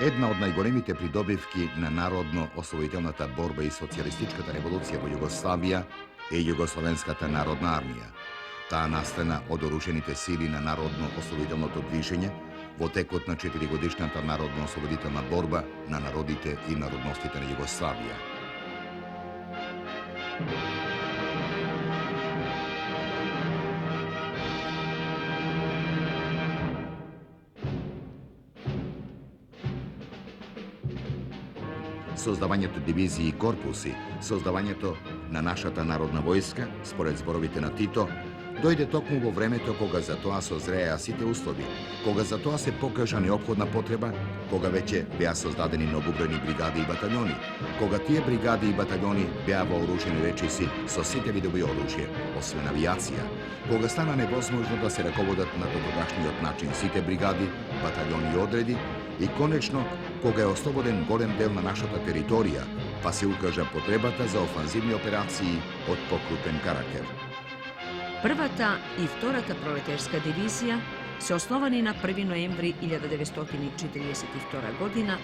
Една од најголемите придобивки на народно-ослободителната борба и социјалистичката револуција во Југославија е Југословенската народна армија. Таа настана од оружените сили на народно-ослободителното движење во текот на 4-годишната народно-ослободителна борба на народите и народностите на Југославија. Создавањето дивизии и корпуси, создавањето на нашата народна војска, според зборовите на Тито, дојде токму во времето кога за тоа созреа сите услови, кога за тоа се покажа неопходна потреба, кога веќе беа создадени многобројни бригади и батальони, кога тие бригади и батальони беа вооружени речиси со сите видови оружје, освен авиација, кога стана невозможно да се раководат на тогашниот начин сите бригади, батальони и одреди, и конечно, кога е ослободен голем дел на нашата територија, па се укажа потребата за офанзивни операции од покрупен карактер. Првата и втората пролетерска дивизија се основани на 1. ноември 1942 година,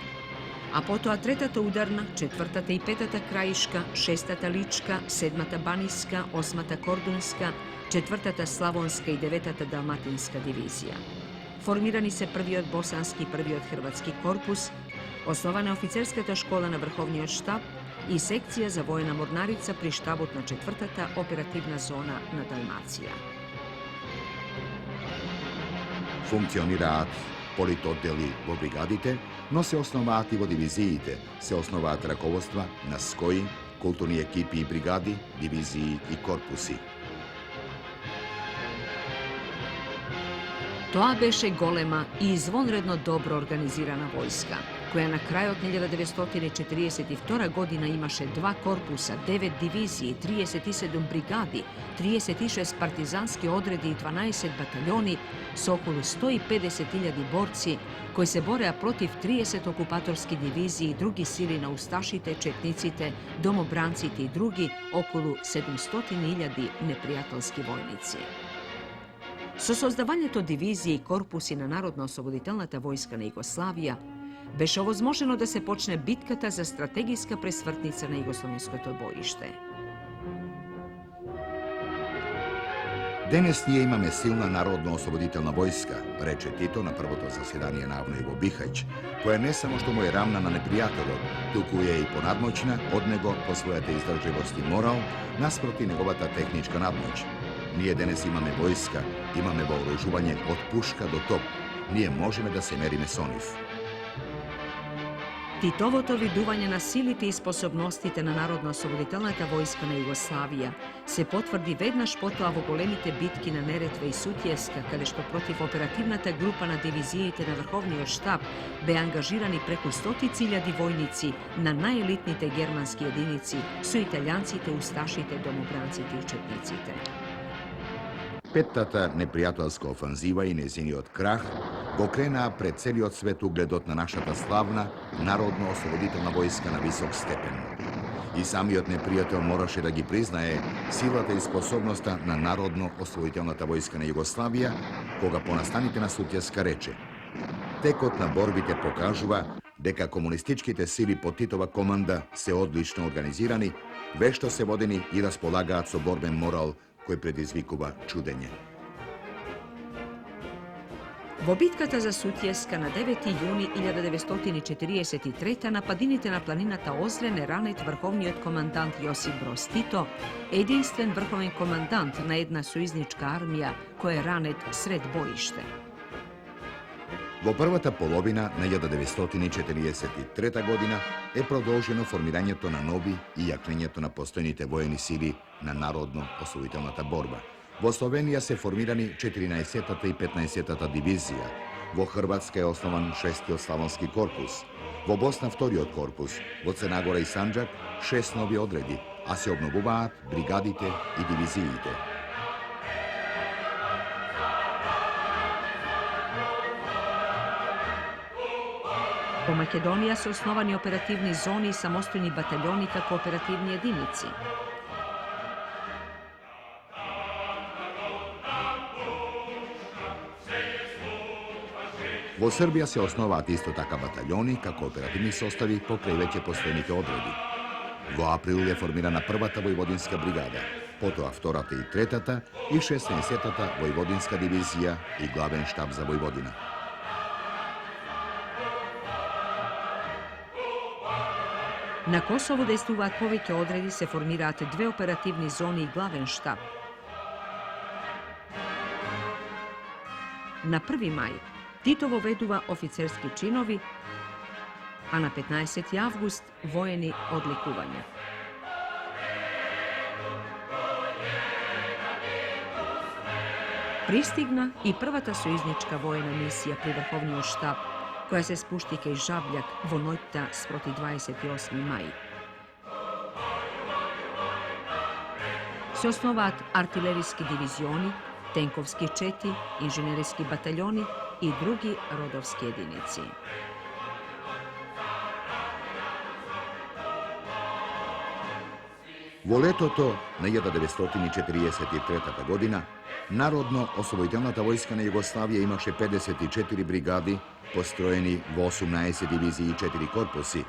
а потоа третата ударна, четвртата и петата краишка, шестата личка, седмата баниска, осмата кордунска, четвртата славонска и деветата далматинска дивизија. Формирани се првиот босански и првиот хрватски корпус, основана е офицерската школа на Врховниот штаб и секција за воена морнарица при штабот на четвртата оперативна зона на Далмација. Функционираат политоддели во бригадите, но се основаат и во дивизиите, се основаат раководства на СКОИ, културни екипи и бригади, дивизии и корпуси. Тоа беше голема и извонредно добро организирана војска, која на крајот на 1942 година имаше 2 корпуса, 9 дивизии, 37 бригади, 36 партизански одреди и 12 батальони со околу 150.000 борци, кои се бореа против 30 окупаторски дивизии и други сили на усташите, четниците, домобранците и други околу 700.000 непријателски војници. Со создавањето дивизии и корпуси на Народно-ослободителната војска на Југославија, беше овозможено да се почне битката за стратегиска пресвртница на југословенското боиште. Денес ние имаме силна народно-ослободителна војска, рече Тито на првото заседание навно и во Бихаќ, која не само што му е рамна на непријателот, туку е и понадмоćна од него по својата издржливост и морал, наспроти неговата техничка надмоќ. Ние денес имаме војска, имаме вооружување од пушка до топ. Ние можеме да се мериме со нив. Титовото видување на силите и способностите на Народно-ослободителната војска на Југославија се потврди веднаш потоа во големите битки на Неретва и Сутјеска, каде што против оперативната група на дивизиите на Врховниот штаб беа ангажирани преку 100.000 војници на најелитните германски единици со италијанците, усташите, домобранците и четниците. Петтата непријателска офанзива и незиниот крах го кренаа пред целиот свет угледот на нашата славна народно-ослободителна војска на висок степен. И самиот непријател мораше да ги признае силата и способноста на народно-ослободителната војска на Југославија, кога по настаните на Сутјеска рече: текот на борбите покажува дека комунистичките сили под Титова команда се одлично организирани, вешто се водени и располагаат со борбен морал кој предизвикува чудење. Во битката за Сутјеска на 9. јуни 1943 на падините на планината Озрен е ранет врховниот командант Јосип Броз Тито, единствен врховен командант на една сојузничка армија кој е ранет сред боиште. Во првата половина на 1943 година е продолжено формирањето на нови и јакнењето на постојните воени сили на Народно-ослободителната борба. Во Словенија се формирани 14-тата и 15-тата дивизија. Во Хрватска е основан 6-тиот славонски корпус. Во Босна 2-тиот корпус. Во Црна Гора и Санџак 6 нови одреди, а се обновуваат бригадите и дивизиите. Во Македонија се основани оперативни зони и самостојни батальони како оперативни единици. Во Srbija se osnovat isto taka bataljoni, kako operativni sostavi pokraj veće postojenike odredi. Во април je formirana prvata vojvodinska brigada, potom vtorata i tretata i 16-ta vojvodinska divizija i glaven štab za Vojvodina. Na Kosovu dejstvuvat povike odredi se formirat dve operativni zoni i glaven štab. Na 1. maj Titovo veduva oficerski činovi, a na 15. avgust vojeni odlikuvanja. Pristigna i prvata sojužnička vojna misija pri vrhovniju štab, koja se spušti kej Žabljak vo noćta sproti 28. maj. Se osnovat artilerijski divizioni, tenkovski četi, inženjerijski bataljoni i drugi rodovski jedinici. Во летото на 1943 година, Народно-освободителната војска на Југославија имаше 54 бригади, построени во 18 дивизии и 4 корпуси,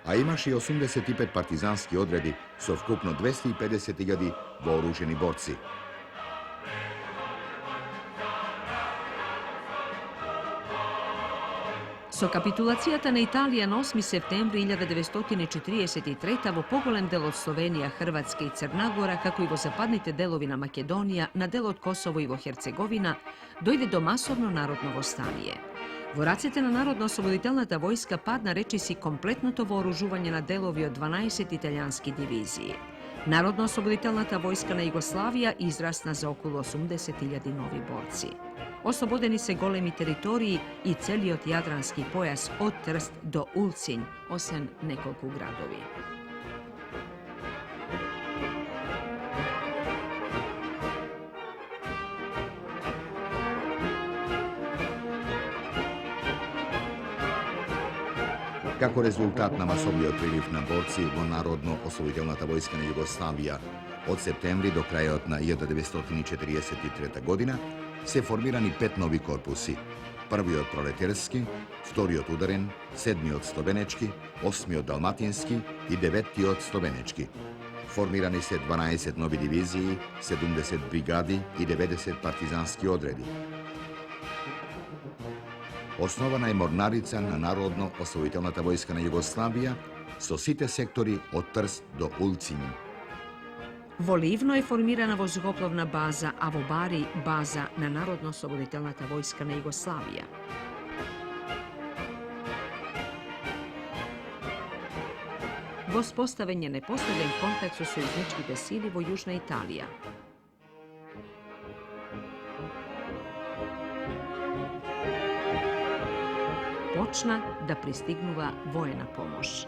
а имаше и 85 партизански одреди со вкупно 250.000 вооружени борци. Со капитулацијата на Италија на 8. септември 1943 во поголем дел од Словенија, Хрватска и Црна Гора, како и во западните делови на Македонија, на дел од Косово и во Херцеговина, дојде до масовно народно востание. Во рацете на Народно-освободителната војска падна речиси комплетното вооружување на делови од 12 италијански дивизии. Народно-освободителната војска на Југославија израсна за околу 80.000 нови борци. Ослободени се големи територии и целиот јадрански појас од Трст до Улцинј, освен неколку градови. Како резултат на масовниот прилив на борци во Народно-освободителната војска на Југославија од септември до крајот на 1943 година, се формирани 5 нови корпуси. Првиот пролетерски, вториот ударен, 7-миот слобенечки, 8-миот далматински и 9-тиот слобенечки. Формирани се 12 нови дивизии, 70 бригади и 90 партизански одреди. Основана е морнарица на Народно-освободителната војска на Југославија со сите сектори од Трст до Улцинј. Во Ливно е формирана воздухопловна база, а во Бари база на Народно-освободителната војска на Југославија. Воспоставен е непосреден контакт со сојузничките сили во Јужна Италија. Почна да пристигнува воена помош.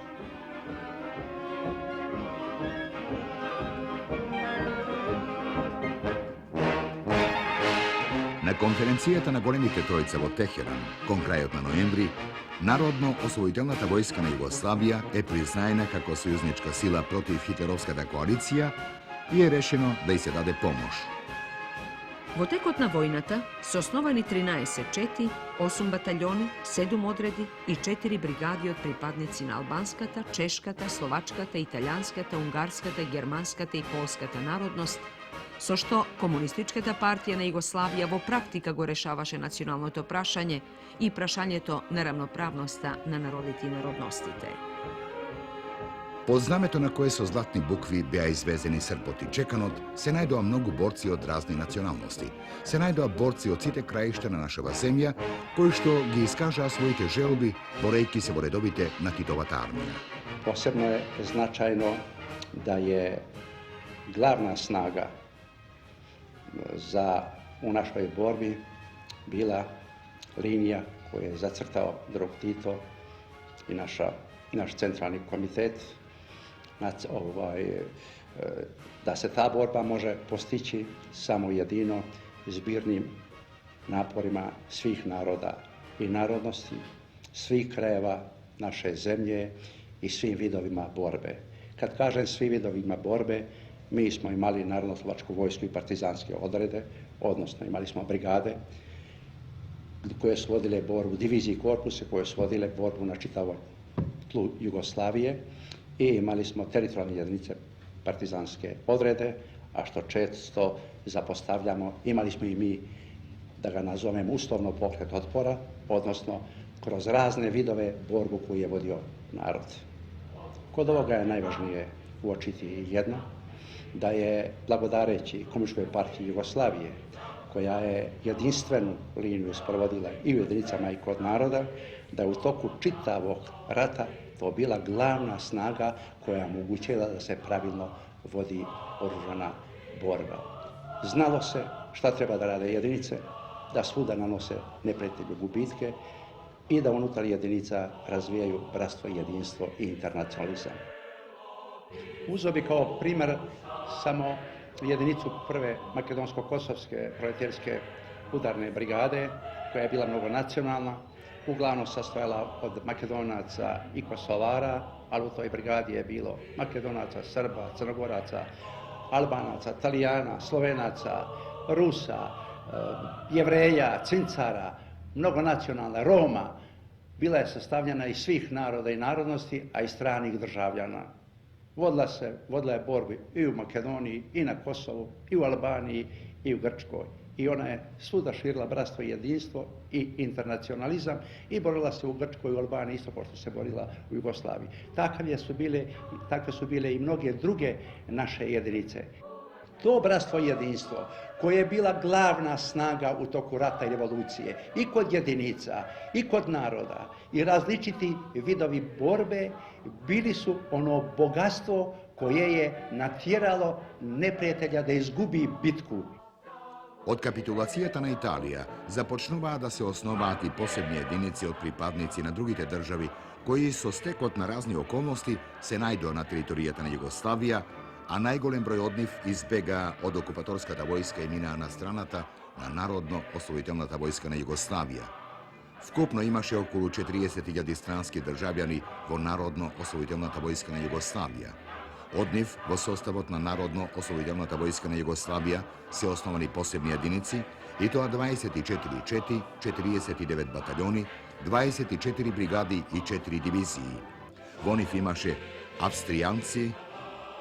На конференцијата на големите тројца во Техеран, кон крајот на ноември, Народно-освободителната војска на Југославија е признаена како сојузничка сила против хитлеровската коалиција и е решено да й се даде помош. Во текот на војната се основани 13 чети, 8 батальони, 7 одреди и 4 бригади од припадници на албанската, чешката, словачката, италијанската, унгарската, германската и полската народност, со што Комунистичката партија на Југославија во практика го решаваше националното прашање и прашањето на равноправноста на народите и народностите. Под знамето на кое со златни букви беа извезени српот и чеканот, се најдоа многу борци од разни националности. Се најдоа борци од сите краишта на нашава земја, кои што ги искажаа своите желби, борејќи се во редовите на Титовата армија. Посебно е значајно да е главна снага у нашoj борби bila linija koju je zacrtao drug Tito i naš centralni komitet, da se ta borba može postići samo jedino zbirnim naporima svih naroda i narodnosti, svih krajeva naše zemlje i svim vidovima borbe. Kad kažem svim vidovima borbe, mi smo imali Narodno-oslobodačku vojsku i partizanske odrede, odnosno imali smo brigade koje su vodile borbu, diviziji korpuse koje su vodile borbu na čitavom tlu Jugoslavije i imali smo teritorijalne jedinice partizanske odrede, a što često zapostavljamo, imali smo i mi, da ga nazovem, uslovno pokret otpora, odnosno kroz razne vidove borbu koju je vodio narod. Kod ovoga je najvažnije uočiti jedno, da je blagodareći Komunističkoj partiji Jugoslavije, koja je jedinstvenu liniju sprovodila i u jedinicama i kod naroda, da je u toku čitavog rata to bila glavna snaga koja je omogućila da se pravilno vodi oružana borba. Znalo se šta treba da rade jedinice, da svuda nanose neprijatelju gubitke i da unutar jedinica razvijaju bratstvo, jedinstvo i internacionalizam. Uzeo bi kao primjer samo jedinicu prve makedonsko-kosovske proletarske udarne brigade, koja je bila mnogonacionalna, uglavnom sastojala od Makedonaca i Kosovara, ali u toj brigadi je bilo Makedonaca, Srba, Crnogoraca, Albanaca, Talijana, Slovenaca, Rusa, Jevreja, Cincara, mnogonacionalna, Roma. Bila je sastavljena iz svih naroda i narodnosti, a i stranih državljana. Vodila je borbu i u Makedoniji, i na Kosovu, i u Albaniji, i u Grčkoj. I ona je svuda širila bratstvo i jedinstvo i internacionalizam i borila se u Grčkoj i u Albaniji isto kao što se borila u Jugoslaviji. Takve su bile i mnoge druge naše jedinice. To bratstvo i jedinstvo, koje je bila glavna snaga u toku rata i revolucije, i kod jedinica, i kod naroda, i različiti vidovi borbe, bili su ono bogatstvo koje je natjeralo neprijatelja da izgubi bitku. Od kapitulacijata na Italija započnuva da se osnovati posebne jedinice od pripadnici na drugite državi, koji so stekot na razne okolnosti se najdo na teritorijata na Jugoslavija, a najgolem broj od njih izbega od okupatorskata vojska i mina stranata na narodno-osvojiteljnata vojska na Jugoslavija. Skupno imaše okolo 40.000 stranski državljani vo narodno-osvojiteljnata vojska na Jugoslavija. Od njih vo sostavot na narodno-osvojiteljnata vojska na Jugoslavija se osnovani posebni jedinici, i to 24 četi, 49 bataljoni, 24 brigadi i 4 diviziji. Vo njih imaše Avstrijanci,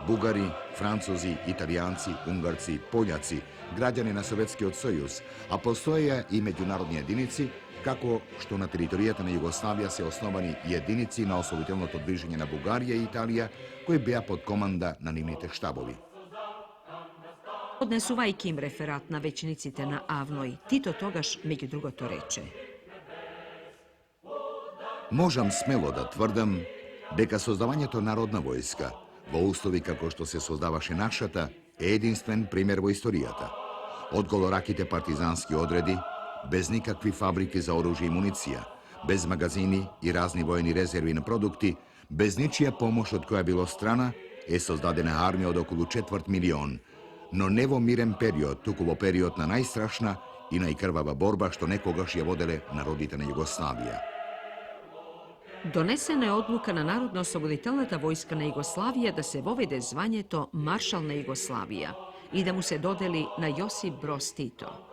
Bugari, Francuzi, Italijanci, Ungarci, Poljaci, građani na Sovjetski Sojuz, a postoje i međunarodni jedinici, kako što na teritorijata na Jugoslavija se osnovani jedinici na osvojiteljното dviženje na Bugarija i Italija, koji bija pod komanda na nimite štabovi. Odnesu vajkim referat na većnicite na Avnoj. Tito togaš među drugo to reče. Možam smelo da tvrdam, deka sozdavanje to narodna vojska, vo uslovi kako što se sozdavaše našata, je jedinstven primjer vo istorijata. Od golorakite partizanski odredi, bez nikakvi fabrike za oružje i municija, bez magazini i razni vojni rezervni produkti, bez ničija pomoć od koja bilo strana, je sozdadena armija od okolo 250.000, no nevo miren period, tukovo period na najstrašna i najkrvava borba što nekogaš je vodele naroditana Jugoslavija. Donesena je odluka na Narodno-osloboditeljnata vojska na Jugoslavija da se vovede zvanje to maršalna Jugoslavija i da mu se dodeli na Josip Broz Tito.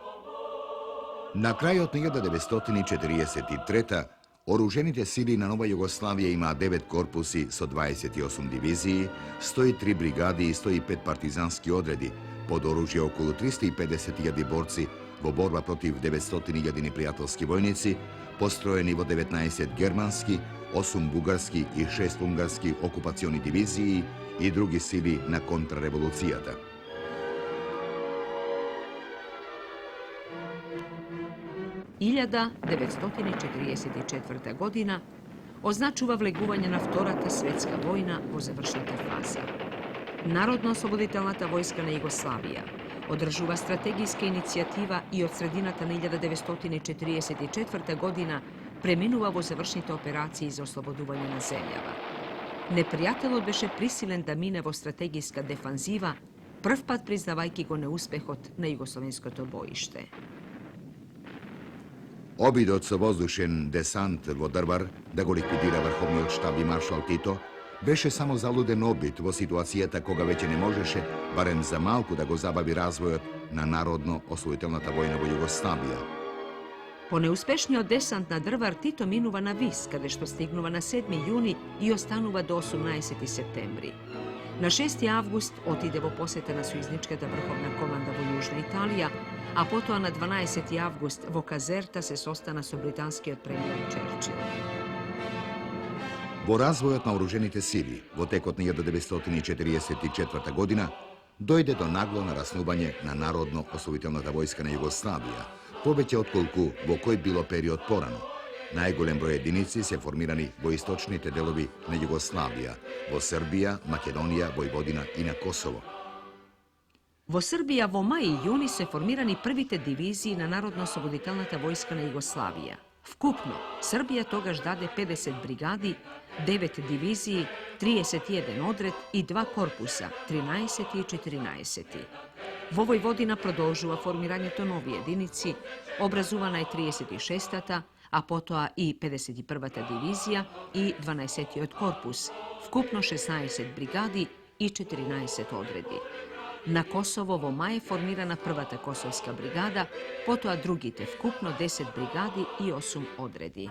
Na kraju od 1943. oruženite sili na Nova Jugoslavija ima 9 korpusi so 28 diviziji, 103 brigadi i 105 partizanski odredi, pod oružje okolo 350.000 borci, vo borba protiv 900.000 neprijateljski vojnici, postrojeni vo 19 germanski, 8 bugarski i 6 ungarski okupacioni diviziji i drugi sili na kontrarevolucijata. Iljada 1944. godina označuva vleguvanje na Vtorata svjetska vojna vo završnita faza. Narodno-osloboditeljnata vojska na Jugoslavija održuva strategijska inicijativa i od sredinata na 1944. godina preminuva vo završnite operaciji za osloboduvanje na zemljava. Neprijatelj beše prisilen da mine vo strategijska defanziva, prv pad priznavajki go neuspehot na jugoslovensko to bojište. Obidot so vozdušen desant vo Drvar, da go likvidira vrhovni štab i maršal Tito, beše samo zaluden obit vo situacijeta koga već ne možeše, barem za malku da go zabavi razvojot na narodno-osvojiteljnata vojna vo Jugoslavija. Понеуспешниот десант на Дрвар Тито минува на Вис, каде што стигнува на 7 јуни и останува до 18 септември. На 6 август отиде во посета на сојузничката врховна команда во Јужна Италија, а потоа на 12 август во Казерта се состана со британскиот премиер Черчил. Во развојот на оружените сили во текот на 1944 година дојде до нагло нараснување на Народно-освободителната војска на Југославија, повеќе отколку во кој било период порано. Најголем број единици се формирани во источните делови на Југославија, во Србија, Македонија, Војводина и на Косово. Во Србија во мај и јуни се формирани првите дивизии на Народно-освободителната војска на Југославија. Вкупно, Србија тогаш даде 50 бригади, 9 дивизии, 31 одред и 2 корпуса, 13 и 14. Во Војводина продолжува формирањето нови единици, образувана е 36-та, а потоа и 51-та дивизија и 12-тиот корпус, вкупно 16 бригади и 14 одреди. На Косово во мај формирана првата косовска бригада, потоа другите, вкупно 10 бригади и 8 одреди.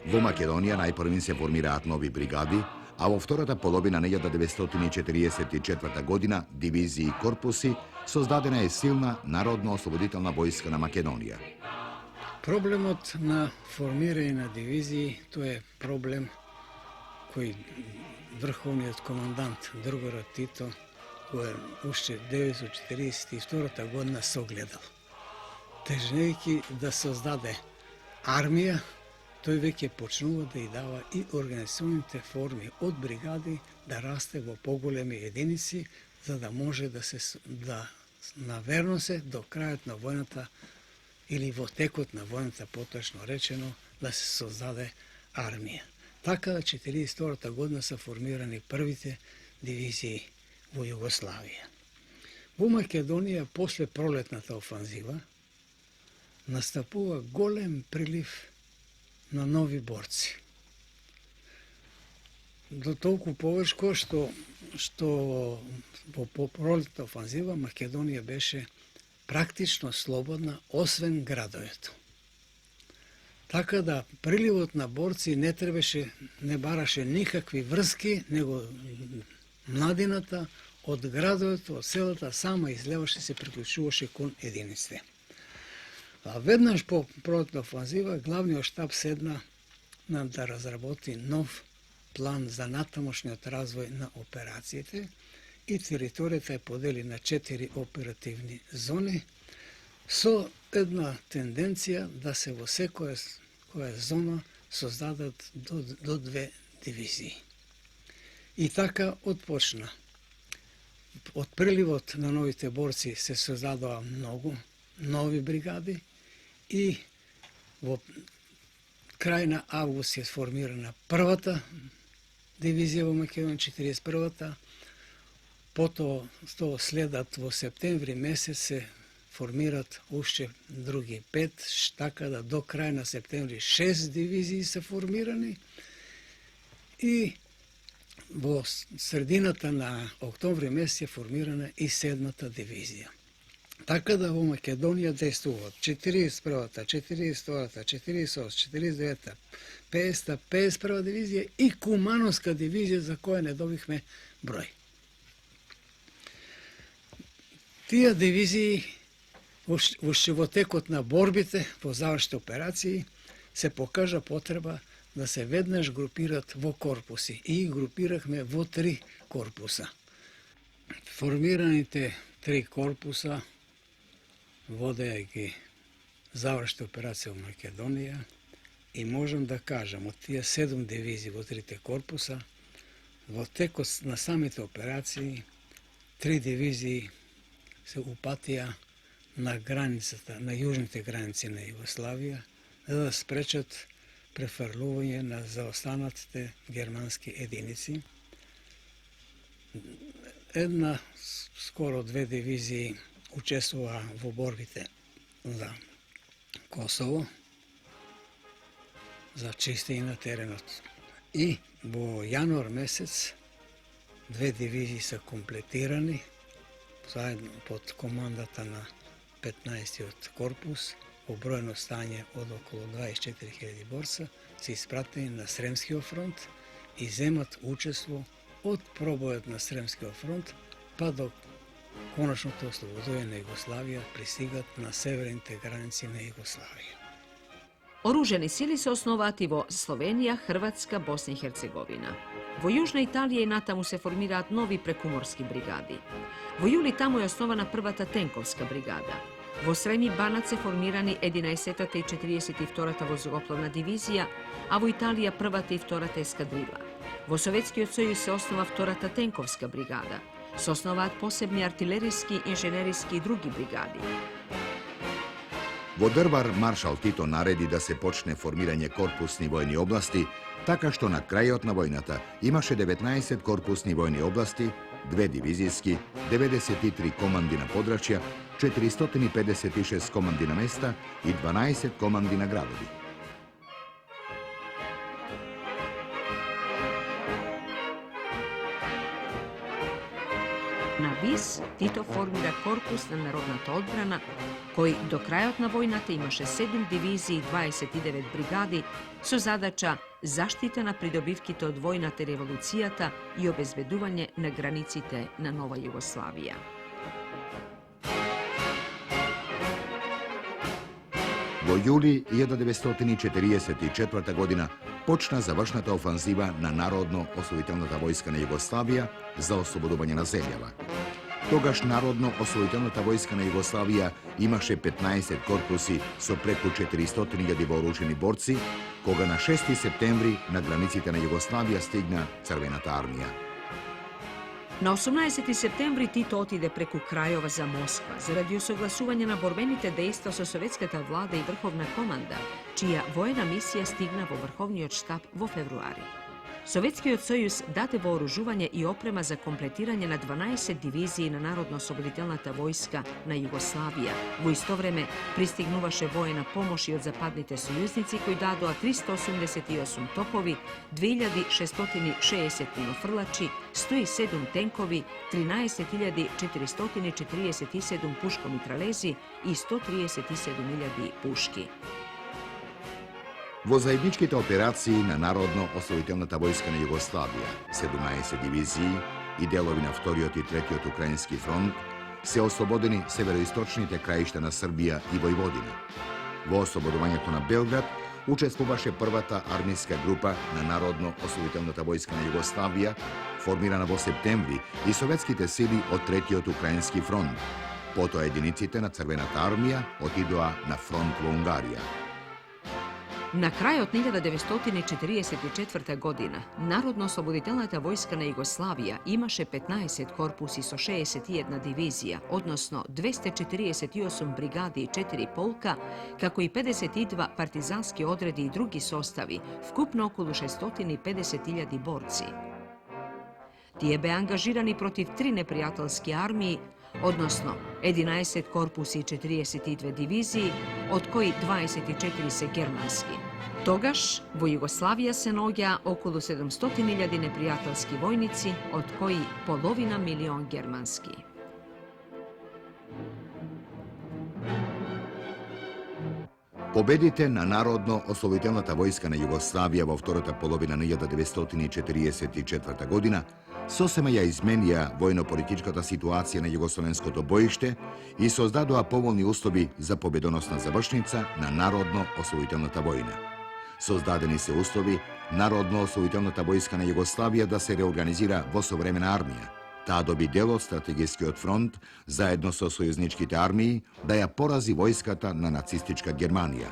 Во Македонија најпрвин се формираат нови бригади, а во втората половина на 1944 година дивизии и корпуси создадена е силна Народно-освободителна војска на Македонија. Проблемот на формирање на дивизии, тоа е проблем кој врховниот командант Другород Тито кој уште 1942 година согледал. Тежнејќи да создаде армија, тој веќе почнува да ја дава и организационите форми од бригади да расте во поголеми единици, за да може да наверно се до крајот на војната или во текот на војната, поточно речено, да се создаде армија. Така да 1942 година се формирани првите дивизии во Југославија. Во Македонија, после пролетната офанзива, настапува голем прилив на нови борци. До толку повешко што во пролетната офанзива Македонија беше практично слободна, освен градовето. Така да приливот на борци не бараше никакви врски, него младината од градовето, од селата сама излеваше, се приклучуваше кон единиците. А веднаш по пролетна офанзива главниот штаб седна да разработи нов план за натамошниот развој на операциите и територијата е подели на 4 оперативни зони со една тенденција да се во секоја зона создадат до 2 дивизии. И така отпочна. Од приливот на новите борци се создадоа многу нови бригади и во крај на август е сформирана првата дивизија во Македонија, 41-та, потоа следат во септември месец се формират уште други 5, така да до крај на септември 6 дивизии се формирани и во средината на октомври месец е формирана и 7-та дивизија. Така да во Македонија действуваат 41-та, 42-та, 48-та, 49-та, 50-та, 51-та дивизија и Кумановска дивизија за која не добивме број. Тие дивизии уште во текот на борбите во завршните операции се покажа потреба да се веднаш групират во корпуси и групирахме во 3 корпуса. Формираните 3 корпуса водеа ги завршните операции во Македонија и можам да кажам од тие 7 дивизии во 3 корпуса во текот на самите операции 3 дивизии се упатија на границата, на јужните граници на Југославија, за да спречат префрлување на заостанатите германски единици. Скоро 2 дивизии учествуваа во борбите за Косово, за чистење на теренот. И во јануар месец 2 дивизии се комплетирани, заедно под командата на 15. korpus, obrojeno stanje od okolo 24.000 borca, se ispratili na Sremski front i zemat učestvo od probojat na Sremski front pa do konačното oslobodujena Jugoslavija pristigat na severните granici na Jugoslavije. Oruženi sili se osnovati vo Slovenija, Hrvatska, Bosna i Hercegovina. Vo Južne Italije i Natamu se formirat novi prekumorski brigadi. Vo juli tamo je osnovana prvata tenkovska brigada. Vo Sremi Banac se formirani 11. i 42. vozokoplovna divizija, a vo Italija prvata i vtorata eskadrila. Vo Sovjetski Sojuz se osnova vtorata tenkovska brigada. Se osnovat posebni artilerijski, inženjerijski i drugi brigadi. Vo Drvar maršal Tito naredi da se počne formiranje korpusni vojni oblasti, taka što na krajotna vojnata imaše 19 korpusni vojni oblasti, 2 divizijski, 93 komandina podračja, 456 komandina mesta i 12 komandina gradovi. Na Vis Tito formira korpusna narodnata odbrana, koji do krajotna vojnata imaše 7 diviziji i 29 brigadi, su zadaća zaštita na pridobivkite od vojnate revolucijata i obezbeduvanje na granici te na Nova Jugoslavija. Vo juli 1944. godina počna završnata ofanziva na Narodno-osvojiteljnata vojska na Jugoslavija za oslobodovanje Nazeljava. Togaž Narodno-osvojiteljnata vojska na Jugoslavija imaše 15 korpusi so preko 400.000 vooruženi borci, koga na 6. septembri na granicite na Jugoslavija stigna Crvenata armija. Na 18. septembri Tito otide preko Krajova za Moskva zaradi usaglasuvanja na borbenite dejstva so sovjetskata vlada i vrhovna komanda, čija vojna misija stigna vo vrhovni štab vo februari. Sovjetski Sojuz dade vooružuvanje i oprema za kompletiranje na 12 diviziji na Narodno-osloboditeljnata vojska na Jugoslavija. Vo isto vreme pristignuvaše vojna pomoć i od zapadnite sojuznici koji dadu 388 topovi, 2660 minofrlači, 107 tenkovi, 13.447 puškomitralezi i 137.000 puški. Vo zajedničkite operaciji na Narodno-osvojiteljnata vojska na Jugoslavija, 17 diviziji i delovi na vtoriot i tretiot Ukrajinski front, se oslobodeni severoistočnite krajišta na Srbija i Vojvodina. Vo oslobodovanjetu na Belgrad učestvovaše prvata armijska grupa na Narodno-osvojiteljnata vojska na Jugoslavija, formirana vo septembri i sovjetskite sili od tretiot Ukrajinski front. Poto jedinicite na Crvenata armija otidoa na front vo Ungarija. Na kraju od 1944. godina Narodno-osloboditeljnata vojska na Jugoslavija imaše 15 korpusi so 61 divizija, odnosno 248 brigadi i 4 polka, kako i 52 partizanski odredi i drugi sostavi, vkupno okolo 650.000 borci. Tijebe angažirani protiv 3 neprijateljske armiji, odnosno 11 korpusi i 42 diviziji, od koji 24 se germanski. Togaž, vo Jugoslavija se nogja okolo 700.000 neprijateljski vojnici, od koji polovina milion germanski. Pobedite na Narodno-osvojiteljnata vojska na Jugoslavija vo vtorata polovina 1944. godina sosemaja izmenija vojno-političkata situacija na jugoslovensko bojište i sozdadova povoljni uslovi za pobjedonosna završnica na Narodno-osvojiteljnata vojna. Sozdadeni se uslovi Narodno-osvojiteljnata vojska na Jugoslavija da se reorganizira vosovremena armija. Ta dobi delo strategijski od front, zajedno so sojuzničkite armiji, da ja porazi vojskata na nacistička Germanija.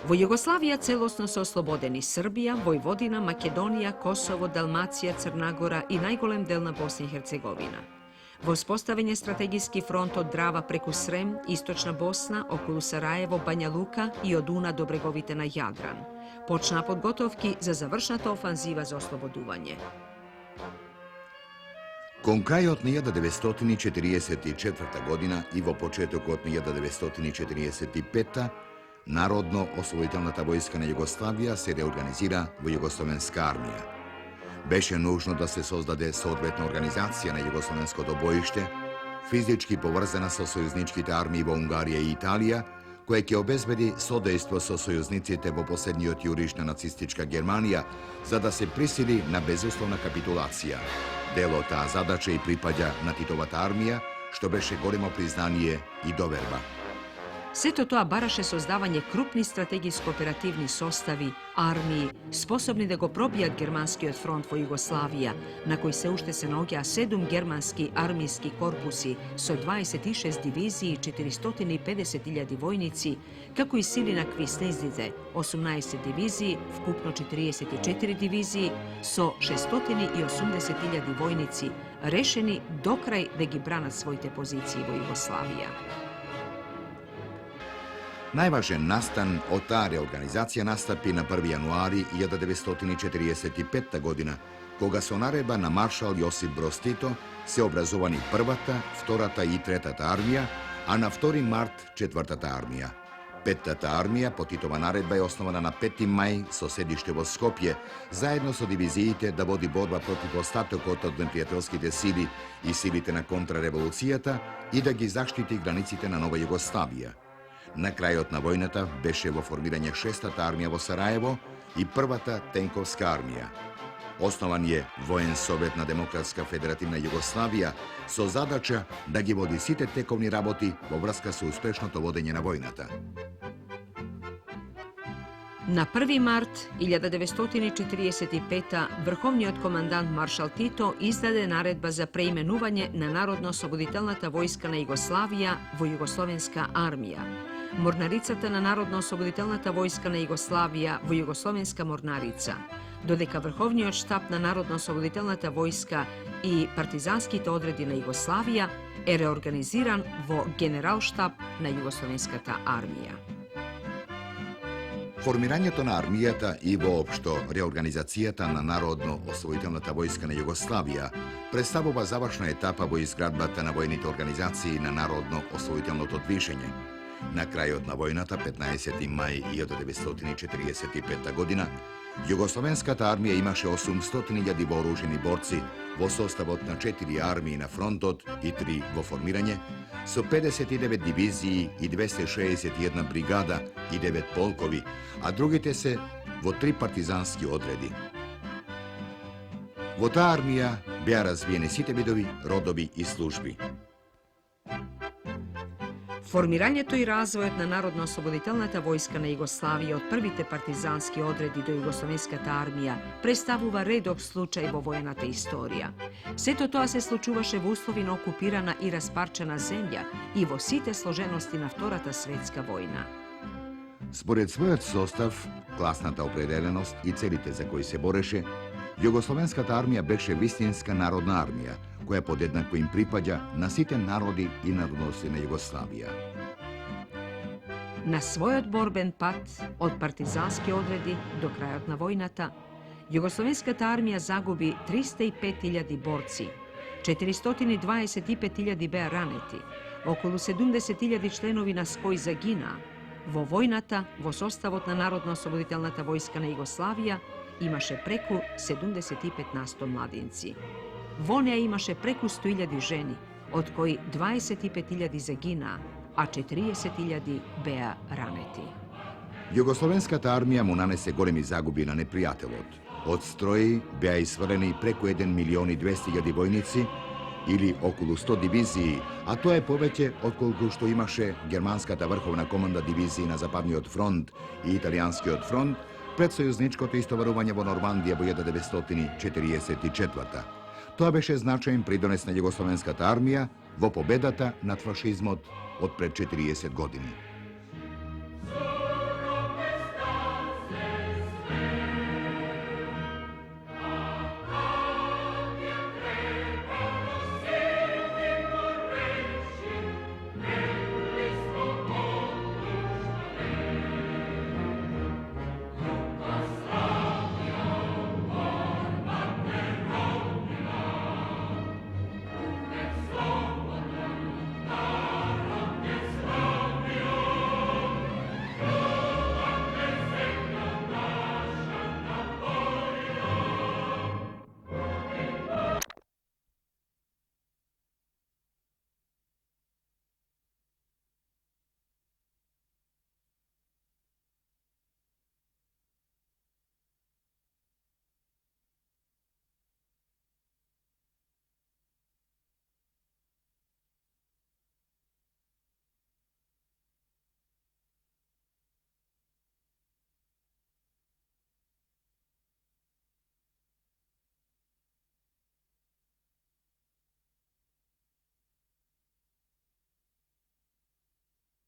Vo Jugoslavija celosno su oslobodeni Srbija, Vojvodina, Makedonija, Kosovo, Dalmacija, Crna Gora i najgolem delna Bosna i Hercegovina. Vo uspostavljen strategijski front od Drava preko Srem, Istočna Bosna, okolo Sarajevo, Banja Luka i od Una do Bregovite na Jadran. Počna podgotovki za završnata ofanziva za osloboduvanje. Kon kraj od 1944. godina i vo početok od 1945. Narodno-osvojiteljnata vojska na Jugoslavija se reorganizira vo Jugoslovenska armija. Beše nužno da se sozdade soodvetna organizacija na jugoslovensko dobojište, fizički povezana sa sojužničkite armiji vo Ungarije i Italija, koje ќе obезбеди содейство со сојузниците во последниот јуриш на нацистичка Германија, за да се присили на безусловна капитулација. Дел од таа задача и припаѓа на Титовата армија, што беше големо признание и доверба. Сето тоа бараше создавање крупни стратегиско-оперативни состави, армии, способни да го пробијат германскиот фронт во Југославија, на кој се уште се наоѓаа 7 германски армијски корпуси со 26 дивизии и 450.000 војници, како и сили на квисниците, 18 дивизии, вкупно 44 дивизии, со 680.000 војници, решени до крај да ги бранат своите позиции во Југославија. Најважен настан од таа реорганизација настапи на 1. јануари 1945 година, кога со наредба на маршал Јосип Броз Тито се образувани првата, втората и третата армија, а на 2. март 4-та армија. Петтата армија по Титова наредба е основана на 5. мај со седиште во Скопје, заедно со дивизиите да води борба против остатокот од непријателските сили и силите на контрареволуцијата и да ги заштити границите на Нова Југославија. На крајот на војната беше во формирање 6-та армија во Сараево и 1-та тенковска армија. Основан е Воен совет на Демократска федеративна Југославија со задача да ги води сите тековни работи во врска со успешното водење на војната. На 1. март 1945 врховниот командант маршал Тито издаде наредба за преименување на Народно-освободителната војска на Југославија во Југословенска армија. Морнарицата на Народно-освободителната војска на Југославија во Југословенска морнарица, додека врховниот штаб на Народно-освободителната војска и партизанските одреди на Југославија е реорганизиран во Генералштаб на Југословенската армија. Формирањето на армијата и воопшто реорганизацијата на Народно-освободителната војска на Југославија представува завршна етапа во изградбата на војните организации на Народно-освободителното движење. На крајот на војната, 15. мај 1945 година, Југословенската армија имаше 800.000 вооружени борци во составот на 4 армии на фронтот и 3 во формирање, со 59 дивизии и 261 бригада и 9 полкови, а другите се во 3 партизански одреди. Во таа армија беа развиени сите видови, родови и служби. Формирањето и развојот на Народно-освободителната војска на Југославија од првите партизански одреди до Југословенската армија представува редок случај во војната историја. Сето тоа се случуваше во услови на окупирана и распарчена земја и во сите сложености на Втората светска војна. Според својот состав, класната определеност и целите за кои се бореше, Југословенската армија беше вистинска народна армија, која подеднакво им припаѓа на сите народи и народности на Југославија. На својот борбен пат од партизански одреди до крајот на војната, Југословенската армија загуби 305.000 борци, 425.000 беа ранети, околу 70.000 членови на СКОј загинаа. Во војната, во составот на Народно-освободителната војска на Југославија, имаше преку 75% младинци. Во неа имаше преку 100.000 жени, од кои 25.000 загинаа, а 40.000 беа ранети. Југословенската армија му нанесе големи загуби на непријателот. Од строи беа исфрлени преку 1.200.000 војници, или околу 100 дивизии, а тоа е повеќе отколку што имаше германската врховна команда дивизии на Западниот фронт и Италијанскиот фронт пред сојузничкото истоварување во Нормандија во 1944. Тоа беше значаен придонес на Југословенската армија во победата над фашизмот од пред 40 години.